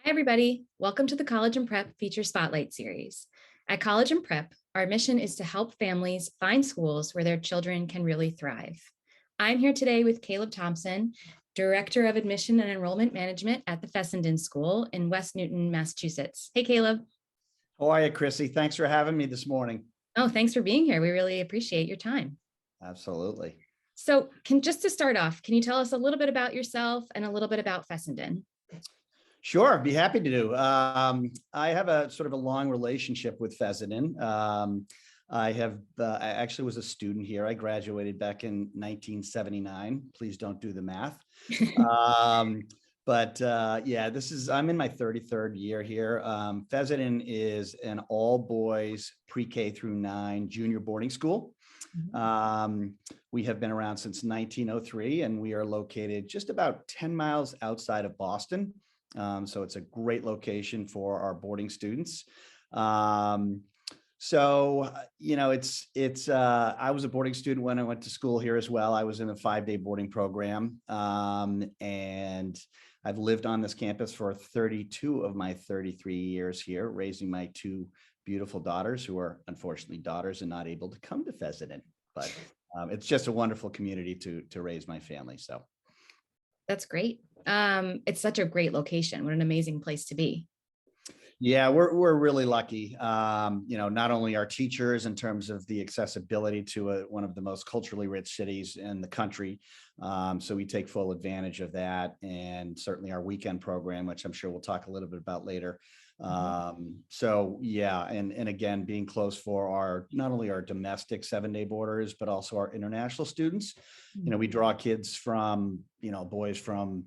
Hi, everybody. Welcome to the College and Prep Feature Spotlight Series. At College and Prep, our mission is to help families find schools where their children can really thrive. I'm here today with Caleb Thomson, Director of Admission and Enrollment Management at the Fessenden School in West Newton, Massachusetts. Hey, Caleb. How are you, Chrissy? Thanks for having me this morning. Oh, thanks for being here. We really appreciate your time. Absolutely. So just to start off, can you tell us a little bit about yourself and a little bit about Fessenden? Sure, be happy to do. I have a sort of a long relationship with Fessenden. I actually was a student here. I graduated back in 1979. Please don't do the math. Yeah, I'm in my 33rd year here. Fessenden is an all boys pre-K through 9 junior boarding school. We have been around since 1903, and we are located just about 10 miles outside of Boston. So it's a great location for our boarding students. I was a boarding student when I went to school here as well. I was in a 5-day boarding program, and I've lived on this campus for 32 of my 33 years here, raising my 2 beautiful daughters, who are unfortunately daughters and not able to come to Fessenden. But it's just a wonderful community to raise my family. So that's great. It's such a great location. What an amazing place to be. Yeah, we're really lucky. Not only our teachers in terms of the accessibility to one of the most culturally rich cities in the country. So we take full advantage of that, and certainly our weekend program, which I'm sure we'll talk a little bit about later. And again, being close for not only our domestic 7-day boarders, but also our international students. We draw kids from, boys from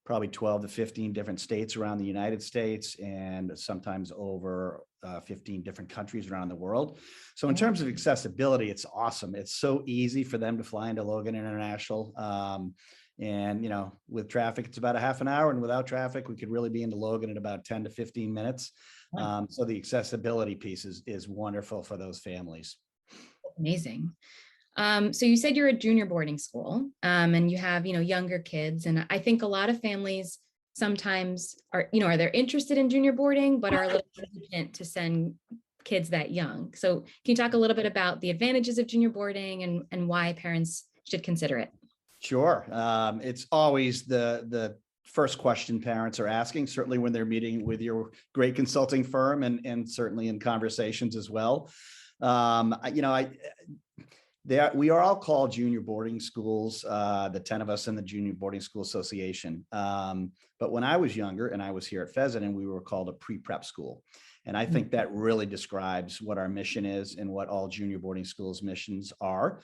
probably 12 to 15 different states around the United States, and sometimes over 15 different countries around the world. So in terms of accessibility, it's awesome. It's so easy for them to fly into Logan International. With traffic, it's about a half an hour, and without traffic, we could really be into Logan in about 10 to 15 minutes. So the accessibility piece is wonderful for those families. Amazing. So you said you're a junior boarding school, and you have, younger kids. And I think a lot of families sometimes are they're interested in junior boarding, but are a little hesitant to send kids that young. So can you talk a little bit about the advantages of junior boarding and why parents should consider it? Sure. It's always the first question parents are asking, certainly when they're meeting with your great consulting firm, and certainly in conversations as well. We are all called junior boarding schools, the 10 of us in the Junior Boarding School Association. But when I was younger and I was here at Fessenden, we were called a pre-prep school. And I think that really describes what our mission is and what all junior boarding schools' missions are.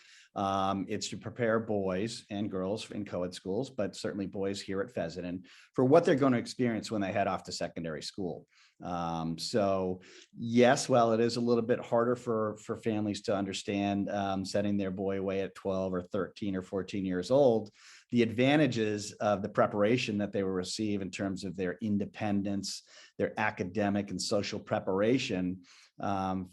It's to prepare boys and girls in co-ed schools, but certainly boys here at Fessenden, for what they're going to experience when they head off to secondary school. So yes, while it is a little bit harder for families to understand, sending their boy away at 12 or 13 or 14 years old, the advantages of the preparation that they will receive in terms of their independence, their academic and social preparation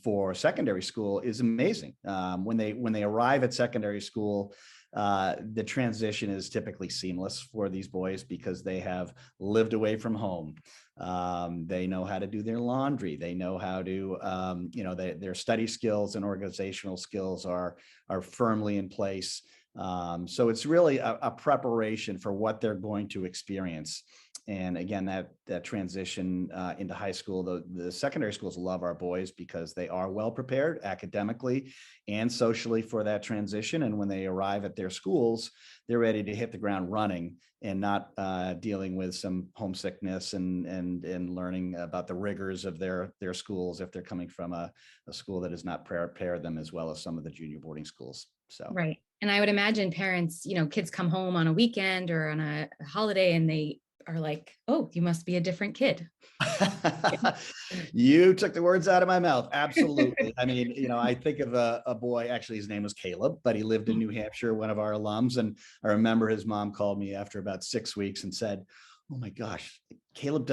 for secondary school is amazing. When they arrive at secondary school, the transition is typically seamless for these boys because they have lived away from home. They know how to do their laundry. They know how to, their study skills and organizational skills are firmly in place. So it's really a preparation for what they're going to experience. And again, that transition into high school, the secondary schools love our boys because they are well prepared academically and socially for that transition. And when they arrive at their schools, they're ready to hit the ground running and not dealing with some homesickness and learning about the rigors of their schools if they're coming from a school that has not prepared them as well as some of the junior boarding schools. So right. And I would imagine parents, kids come home on a weekend or on a holiday and they are like, oh, you must be a different kid. You took the words out of my mouth. Absolutely. I mean, I think of a boy, actually his name was Caleb, but he lived in New Hampshire, one of our alums. And I remember his mom called me after about 6 weeks and said, oh my gosh, Caleb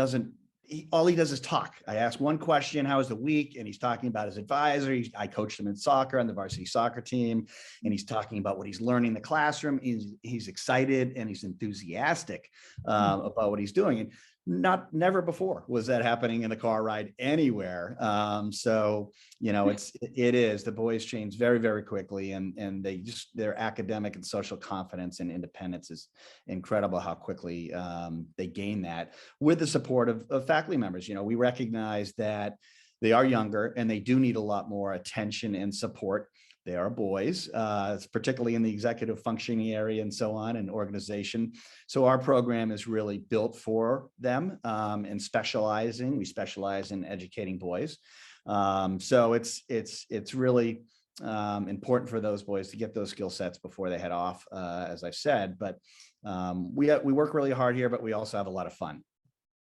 all he does is talk. I asked one question, how was the week? And he's talking about his advisor. I coached him in soccer on the varsity soccer team. And he's talking about what he's learning in the classroom. He's excited and he's enthusiastic about what he's doing. And Never before was that happening in the car ride anywhere. So, it is, the boys change very, very quickly, and their academic and social confidence and independence is incredible how quickly they gain that with the support of faculty members. We recognize that they are younger and they do need a lot more attention and support. They are boys, particularly in the executive functioning area and so on, and organization. So our program is really built for them, and we specialize in educating boys. So it's really important for those boys to get those skill sets before they head off, as I've said. But we work really hard here, but we also have a lot of fun.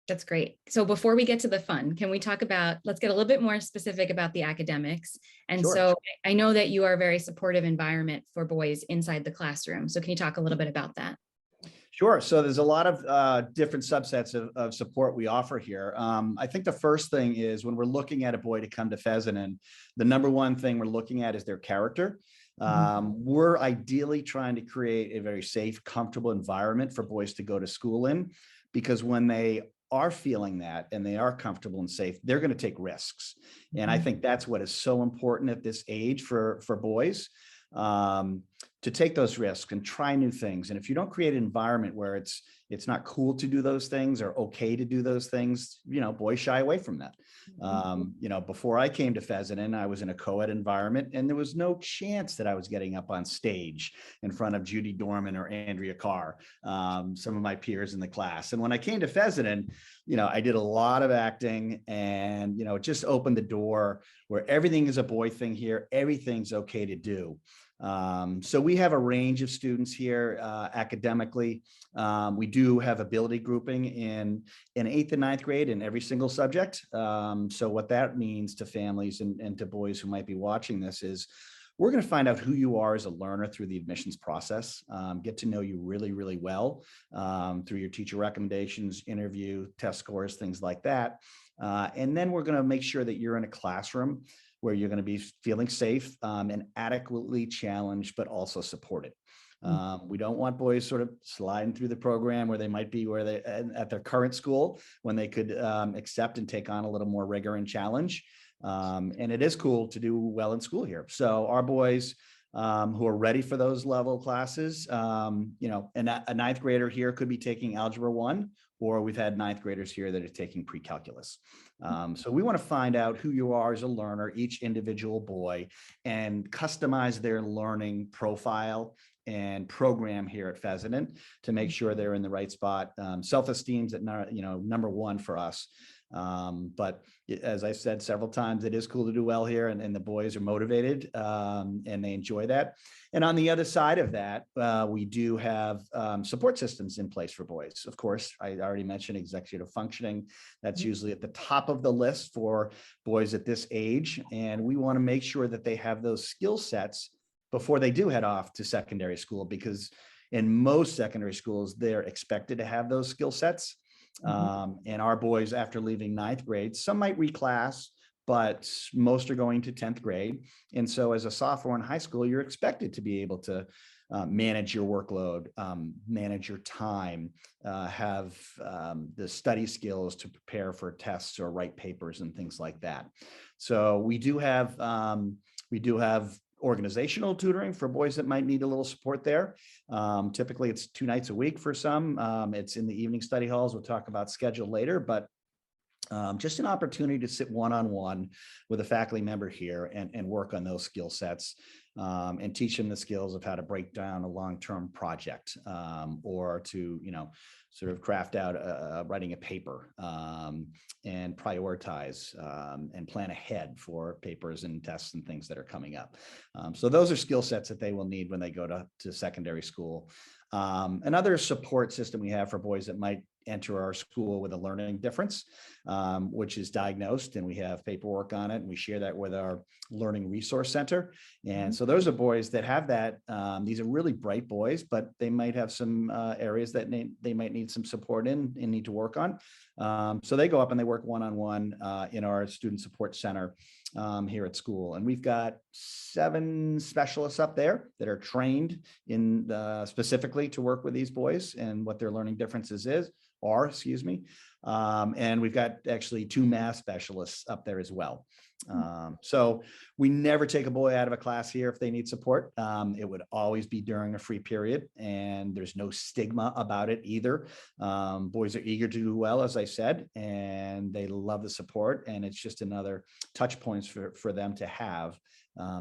That's great. So before we get to the fun, can we talk about, let's get a little bit more specific about the academics. And Sure. So I know that you are a very supportive environment for boys inside the classroom. So can you talk a little bit about that? Sure. So there's a lot of different subsets of support we offer here. I think the first thing is when we're looking at a boy to come to Fessenden, the number one thing we're looking at is their character. We're ideally trying to create a very safe, comfortable environment for boys to go to school in, because when they are feeling that and they are comfortable and safe, they're going to take risks. And I think that's what is so important at this age for boys, to take those risks and try new things. And if you don't create an environment where it's not cool to do those things or okay to do those things, boys shy away from that. Before I came to Fessenden, I was in a co-ed environment, and there was no chance that I was getting up on stage in front of Judy Dorman or Andrea Carr, some of my peers in the class. And when I came to Fessenden, I did a lot of acting, and, it just opened the door where everything is a boy thing here. Everything's okay to do. So we have a range of students here academically. We do have ability grouping in 8th and 9th grade in every single subject. So what that means to families and to boys who might be watching this is we're going to find out who you are as a learner through the admissions process, get to know you really, really well through your teacher recommendations, interview, test scores, things like that. And then we're going to make sure that you're in a classroom where you're going to be feeling safe and adequately challenged, but also supported. We don't want boys sort of sliding through the program where they might be at their current school when they could accept and take on a little more rigor and challenge. And it is cool to do well in school here. So our boys who are ready for those level classes, and a 9th grader here could be taking Algebra 1, or we've had 9th graders here that are taking pre-calculus. So we want to find out who you are as a learner, each individual boy, and customize their learning profile and program here at Fessenden to make sure they're in the right spot. Self-esteem's at number one for us. But as I said several times, it is cool to do well here, and the boys are motivated and they enjoy that. And on the other side of that, we do have support systems in place for boys. Of course, I already mentioned executive functioning. That's usually at the top of the list for boys at this age. And we want to make sure that they have those skill sets before they do head off to secondary school, because in most secondary schools, they're expected to have those skill sets. And our boys, after leaving 9th grade, some might reclass, but most are going to 10th grade. And so as a sophomore in high school, you're expected to be able to manage your workload, manage your time, have the study skills to prepare for tests or write papers and things like that. So we do have organizational tutoring for boys that might need a little support there. Typically it's 2 nights a week for some. It's in the evening study halls. We'll talk about schedule later, but just an opportunity to sit one-on-one with a faculty member here and work on those skill sets and teach them the skills of how to break down a long-term project or to, sort of craft out writing a paper and prioritize and plan ahead for papers and tests and things that are coming up. So those are skill sets that they will need when they go to secondary school. Another support system we have for boys that might enter our school with a learning difference, which is diagnosed, and we have paperwork on it, and we share that with our Learning Resource Center. And so those are boys that have that. These are really bright boys, but they might have some areas that they might need some support in and need to work on. So they go up and they work one-on-one in our student support center. here at school. And we've got 7 specialists up there that are trained in specifically to work with these boys and what their learning differences are, excuse me. And we've got actually 2 math specialists up there as well. So we never take a boy out of a class here if they need support. It would always be during a free period, and there's no stigma about it either. Boys are eager to do well, as I said, and they love the support. And it's just another touch points for them to have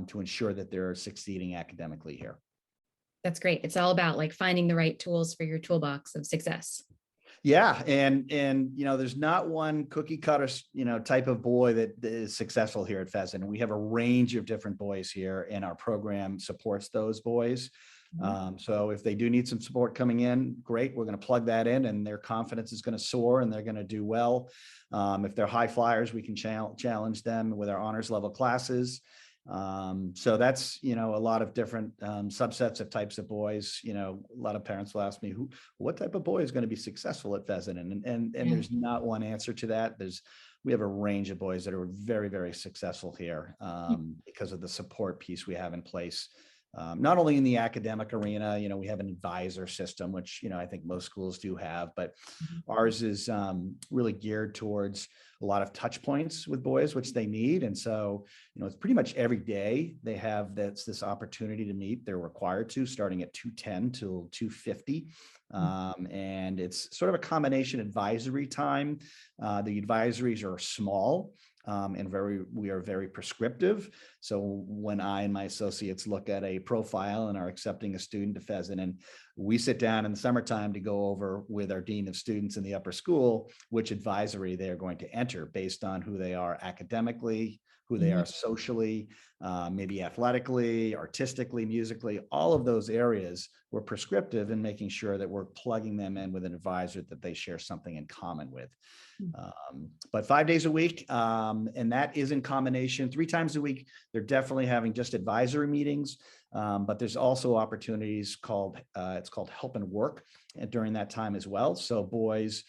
to ensure that they're succeeding academically here. That's great. It's all about like finding the right tools for your toolbox of success. Yeah. And, there's not one cookie cutter, type of boy that is successful here at Fessenden. We have a range of different boys here, and our program supports those boys. So if they do need some support coming in, great. We're going to plug that in, and their confidence is going to soar and they're going to do well. If they're high flyers, we can challenge them with our honors level classes. So that's, a lot of different subsets of types of boys. A lot of parents will ask me, what type of boy is going to be successful at Fessenden? And there's not one answer to that. We have a range of boys that are very, very successful here because of the support piece we have in place. Not only in the academic arena, we have an advisor system, which, I think most schools do have, but ours is really geared towards a lot of touch points with boys, which they need. And so, it's pretty much every day they have this opportunity to meet. They're required to, starting at 2:10 till 2:50. And it's sort of a combination advisory time. The advisories are small. And we are very prescriptive. So when I and my associates look at a profile and are accepting a student to Fessenden, we sit down in the summertime to go over with our dean of students in the upper school which advisory they are going to enter based on who they are academically, who they are socially, maybe athletically, artistically, musically. All of those areas we're prescriptive in making sure that we're plugging them in with an advisor that they share something in common with. But 5 days a week, and that is in combination. 3 times a week, they're definitely having just advisory meetings, but there's also opportunities it's called help and work during that time as well. So boys,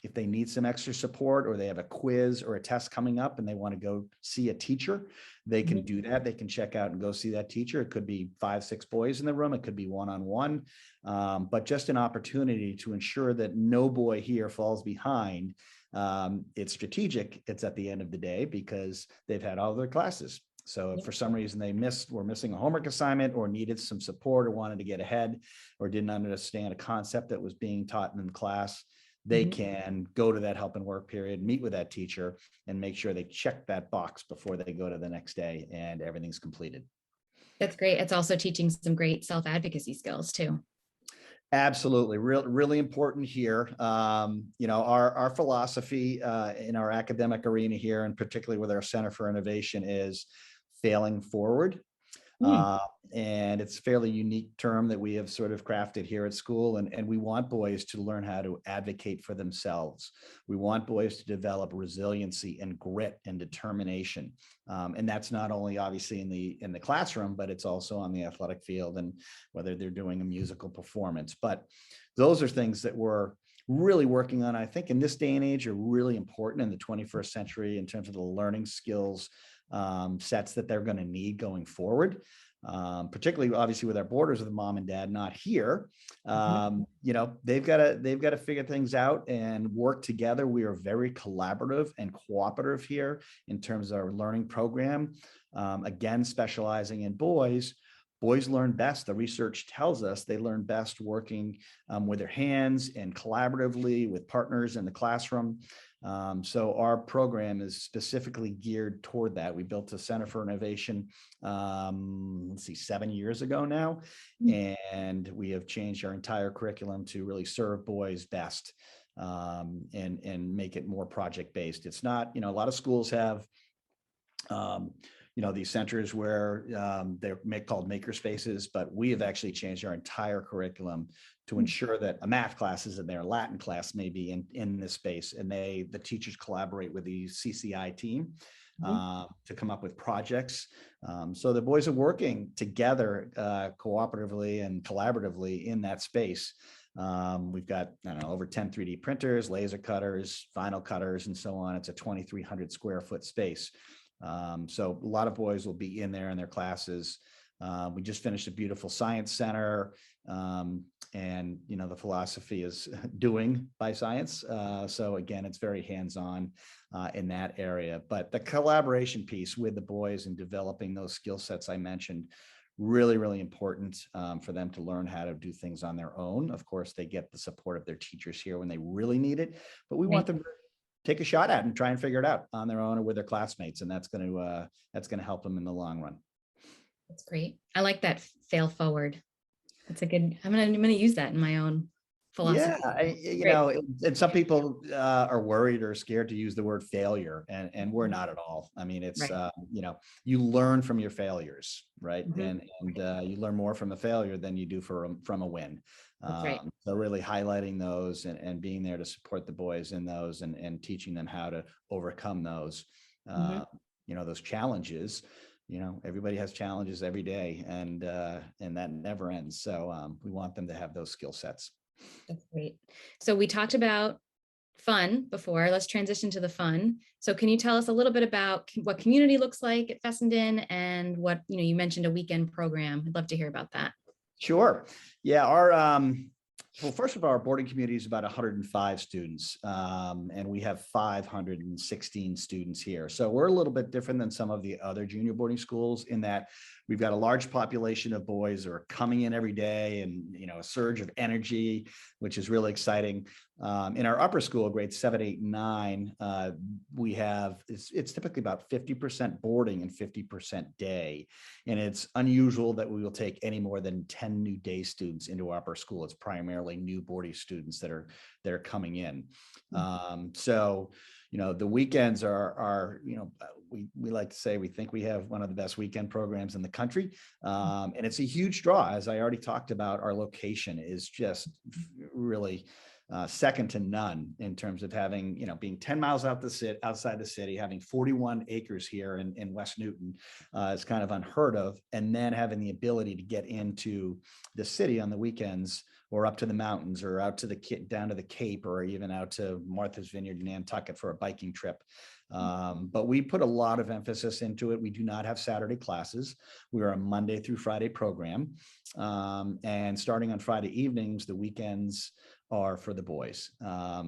if they need some extra support, or they have a quiz or a test coming up and they want to go see a teacher, they can do that. They can check out and go see that teacher. It could be 5, 6 boys in the room. It could be one-on-one, but just an opportunity to ensure that no boy here falls behind. It's strategic. It's at the end of the day because they've had all their classes. So if for some reason were missing a homework assignment, or needed some support, or wanted to get ahead, or didn't understand a concept that was being taught in class, they can go to that help and work period, meet with that teacher, and make sure they check that box before they go to the next day and everything's completed. That's great. It's also teaching some great self-advocacy skills too. Absolutely. Really important here. Our philosophy in our academic arena here, and particularly with our Center for Innovation, is failing forward. And it's a fairly unique term that we have sort of crafted here at school. And we want boys to learn how to advocate for themselves. We want boys to develop resiliency and grit and determination. And that's not only obviously in the classroom, but it's also on the athletic field, and whether they're doing a musical performance. But those are things that we're really working on, I think, in this day and age, are really important in the 21st century in terms of the learning skills sets that they're going to need going forward, particularly obviously with our borders with mom and dad not here. They've got to figure things out and work together. We are very collaborative and cooperative here in terms of our learning program. Again, specializing in boys. Boys learn best. The research tells us they learn best working with their hands and collaboratively with partners in the classroom. So our program is specifically geared toward that. We built a Center for Innovation, 7 years ago now, and we have changed our entire curriculum to really serve boys best and make it more project-based. It's not, a lot of schools have these centers where they're called maker spaces, but we have actually changed our entire curriculum to ensure that a math class is in there, Latin class may be in this space, and the teachers collaborate with the CCI team to come up with projects. So the boys are working together cooperatively and collaboratively in that space. We've got, over 10 3D printers, laser cutters, vinyl cutters, and so on. It's a 2,300 square foot space. So a lot of boys will be in there in their classes. We just finished a beautiful science center. And, the philosophy is doing by science. So again, it's very hands-on in that area. But the collaboration piece with the boys and developing those skill sets I mentioned, really, really important for them to learn how to do things on their own. Of course, they get the support of their teachers here when they really need it, but we want them to take a shot at it and try and figure it out on their own or with their classmates. And that's going to help them in the long run. That's great. I like that fail forward. That's a good, I'm gonna use that in my own philosophy. Yeah, and some people are worried or scared to use the word failure, and we're not at all. I mean, it's Right. You learn from your failures, right? Mhm. And you learn more from a failure than you do from a win. That's right. So really highlighting those and being there to support the boys in those and teaching them how to overcome those, Mhm. those challenges. Everybody has challenges every day, and that never ends. So we want them to have those skill sets. That's great. So we talked about fun before. Let's transition to the fun. So can you tell us a little bit about what community looks like at Fessenden and what, you mentioned a weekend program. I'd love to hear about that. Sure. Yeah. Well, first of all, our boarding community is about 105 students, and we have 516 students here. So we're a little bit different than some of the other junior boarding schools in that we've got a large population of boys that are coming in every day, and a surge of energy, which is really exciting. In our upper school, grades 7, 8, and 9, we have it's typically about 50% boarding and 50% day, and it's unusual that we will take any more than 10 new day students into our upper school. It's primarily new boarding students that are coming in. So the weekends are we like to say we think we have one of the best weekend programs in the country, and it's a huge draw. As I already talked about, our location is just really second to none in terms of having, being 10 miles outside the city, having 41 acres here in West Newton is kind of unheard of. And then having the ability to get into the city on the weekends, or up to the mountains, or out to down to the Cape, or even out to Martha's Vineyard in Nantucket for a biking trip. But we put a lot of emphasis into it. We do not have Saturday classes. We are a Monday through Friday program. And starting on Friday evenings, the weekends are for the boys.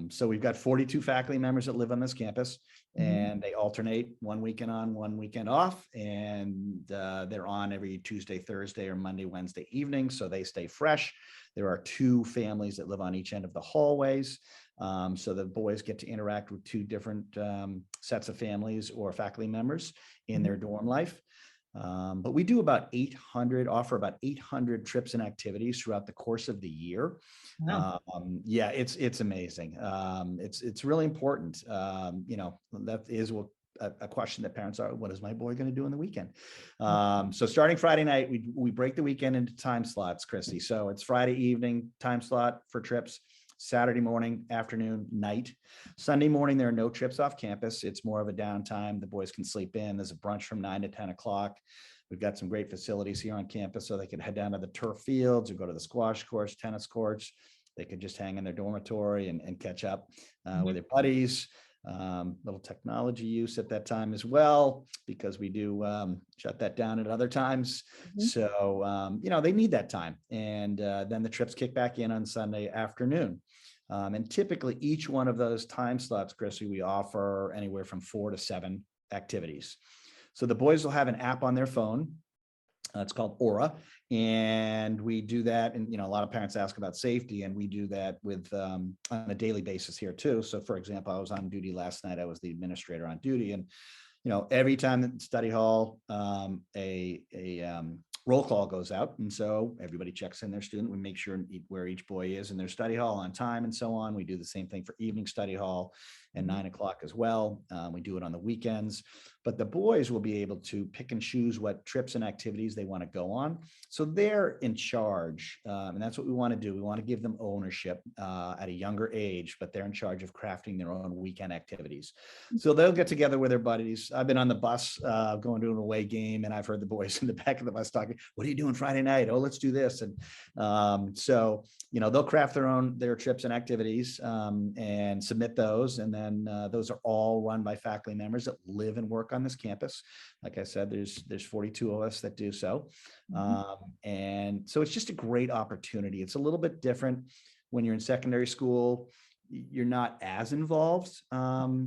So we've got 42 faculty members that live on this campus, and they alternate one weekend on, one weekend off, and they're on every Tuesday, Thursday, or Monday, Wednesday evening, so they stay fresh. There are 2 families that live on each end of the hallways, so the boys get to interact with 2 different sets of families or faculty members in their dorm life. But we do offer about 800 trips and activities throughout the course of the year. Wow. Yeah, it's amazing. It's really important. That is a question that parents are, what is my boy going to do on the weekend? So starting Friday night, we break the weekend into time slots, Chrissy. So it's Friday evening time slot for trips, Saturday morning, afternoon, night. Sunday morning, there are no trips off campus. It's more of a downtime. The boys can sleep in. There's a brunch from 9 to 10 o'clock. We've got some great facilities here on campus, so they can head down to the turf fields or go to the squash courts, tennis courts. They could just hang in their dormitory and catch up with their buddies. Little technology use at that time as well, because we do shut that down at other times. So, they need that time. And then the trips kick back in on Sunday afternoon. And typically each one of those time slots, Chrissy, we offer anywhere from 4 to 7 activities. So the boys will have an app on their phone. It's called Aura, and we do that. And a lot of parents ask about safety, and we do that with on a daily basis here too. So, for example, I was on duty last night. I was the administrator on duty, and every time in study hall, a roll call goes out, and so everybody checks in their student. We make sure where each boy is in their study hall on time, and so on. We do the same thing for evening study hall and 9 o'clock as well. We do it on the weekends, but the boys will be able to pick and choose what trips and activities they want to go on. So they're in charge, and that's what we want to do. We want to give them ownership at a younger age, but they're in charge of crafting their own weekend activities. So they'll get together with their buddies. I've been on the bus going to an away game, and I've heard the boys in the back of the bus talking, what are you doing Friday night? Oh, let's do this. And so, they'll craft their trips and activities and submit those. And then those are all run by faculty members that live and work on this campus. Like I said, there's 42 of us that do so. And so it's just a great opportunity. It's a little bit different when you're in secondary school. You're not as involved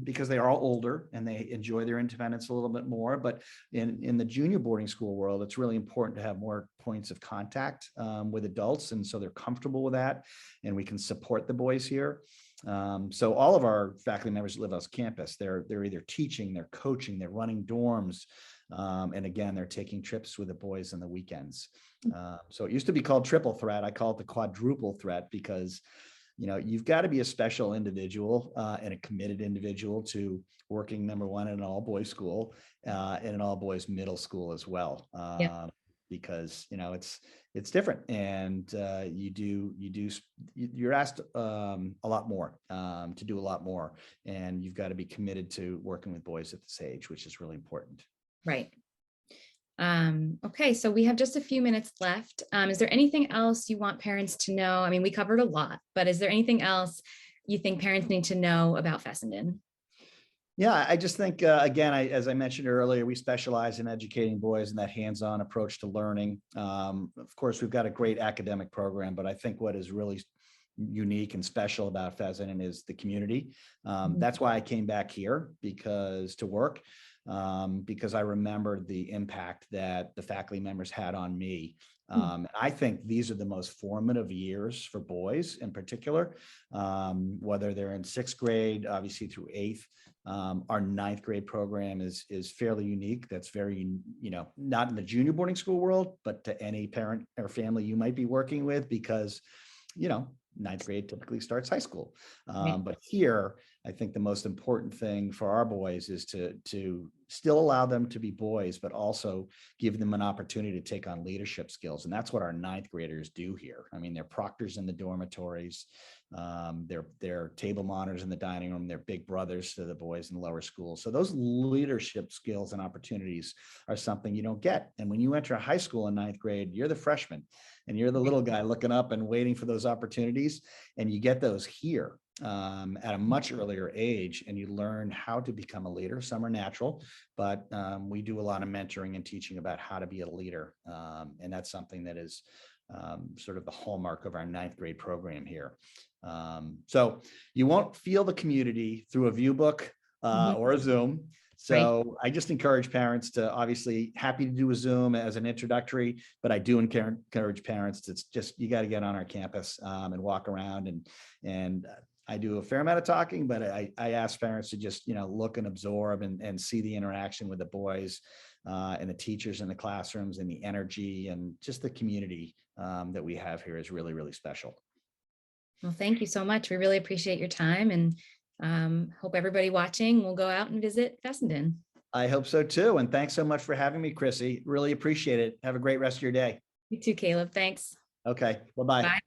because they are all older and they enjoy their independence a little bit more. But in the junior boarding school world, it's really important to have more points of contact with adults. And so they're comfortable with that, and we can support the boys here. So all of our faculty members live on campus. They're either teaching, they're coaching, they're running dorms. And again, they're taking trips with the boys on the weekends. So it used to be called triple threat. I call it the quadruple threat because you've got to be a special individual and a committed individual to working, number one, in an all boys school and an all boys middle school as well. Because it's different, and you're asked a lot more to do a lot more, and you've got to be committed to working with boys at this age, which is really important. Right. Okay, so we have just a few minutes left. Is there anything else you want parents to know? I mean, we covered a lot, but is there anything else you think parents need to know about Fessenden? Yeah, I just think, again, as I mentioned earlier, we specialize in educating boys in that hands-on approach to learning. Of course, we've got a great academic program, but I think what is really unique and special about Fessenden is the community. That's why I came back here to work. Because I remembered the impact that the faculty members had on me. I think these are the most formative years for boys in particular, whether they're in 6th grade, obviously through 8th. Our 9th grade program is fairly unique. That's very, not in the junior boarding school world, but to any parent or family you might be working with, because, 9th grade typically starts high school. But here, I think the most important thing for our boys is to still allow them to be boys, but also give them an opportunity to take on leadership skills. And that's what our 9th graders do here. I mean, they're proctors in the dormitories. They're table monitors in the dining room. They're big brothers to the boys in the lower school. So those leadership skills and opportunities are something you don't get. And when you enter a high school in 9th grade, you're the freshman and you're the little guy looking up and waiting for those opportunities. And you get those here at a much earlier age, and you learn how to become a leader. Some are natural, but we do a lot of mentoring and teaching about how to be a leader. And that's something that is sort of the hallmark of our 9th grade program here. So you won't feel the community through a view book or a Zoom. So I just encourage parents to, obviously happy to do a Zoom as an introductory, but I do encourage parents. It's just, you got to get on our campus and walk around, and I do a fair amount of talking, but I ask parents to just, look and absorb and see the interaction with the boys and the teachers in the classrooms, and the energy and just the community that we have here is really, really special. Well, thank you so much. We really appreciate your time, and hope everybody watching will go out and visit Fessenden. I hope so too. And thanks so much for having me, Chrissy. Really appreciate it. Have a great rest of your day. You too, Caleb. Thanks. Okay. Bye-bye. Bye.